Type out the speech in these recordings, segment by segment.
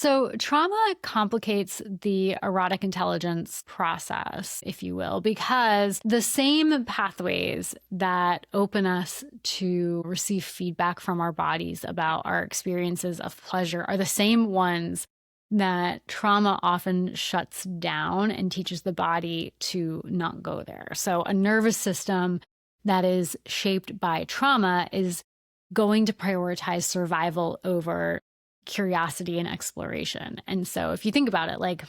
So, trauma complicates the erotic intelligence process, if you will, because the same pathways that open us to receive feedback from our bodies about our experiences of pleasure are the same ones that trauma often shuts down and teaches the body to not go there. So, a nervous system that is shaped by trauma is going to prioritize survival over curiosity and exploration. And so if you think about it, like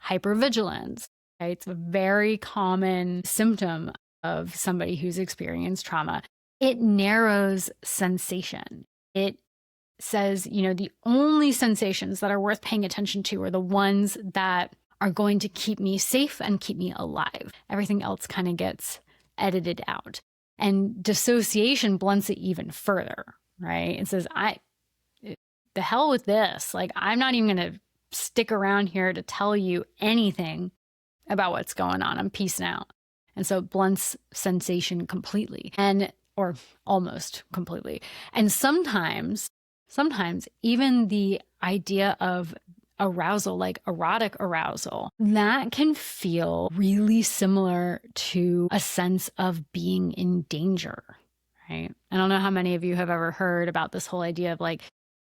hypervigilance, right? It's a very common symptom of somebody who's experienced trauma. It narrows sensation. It says, the only sensations that are worth paying attention to are the ones that are going to keep me safe and keep me alive. Everything else kind of gets edited out. And dissociation blunts it even further, right? It says, the hell with this. Like, I'm not even going to stick around here to tell you anything about what's going on. I'm peacing out. And so it blunts sensation completely or almost completely. And sometimes even the idea of arousal, like erotic arousal, that can feel really similar to a sense of being in danger, right? I don't know how many of you have ever heard about this whole idea of like,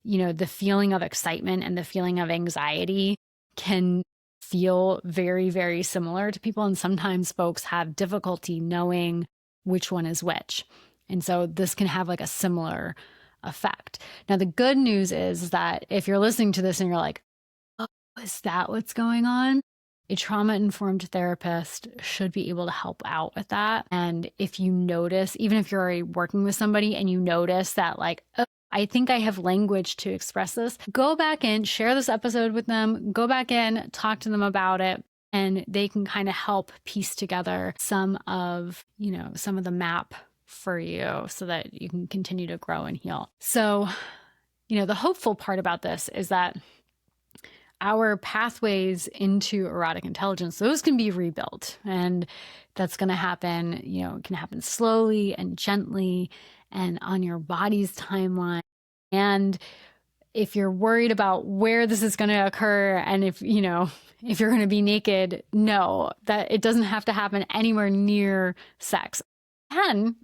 the feeling of excitement and the feeling of anxiety can feel very, very similar to people. And sometimes folks have difficulty knowing which one is which. And so this can have like a similar effect. Now, the good news is that if you're listening to this and you're like, oh, is that what's going on? A trauma-informed therapist should be able to help out with that. And if you notice, even if you're already working with somebody and you notice that like, oh, I think I have language to express this, go back in, share this episode with them, go back in, talk to them about it, and they can kind of help piece together some of the map for you so that you can continue to grow and heal. So, the hopeful part about this is that our pathways into erotic intelligence, those can be rebuilt. And that's going to happen, it can happen slowly and gently and on your body's timeline. And if you're worried about where this is going to occur and if you're going to be naked, no, that it doesn't have to happen anywhere near sex. It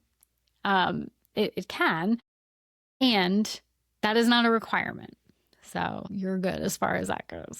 can, and that is not a requirement. So you're good as far as that goes.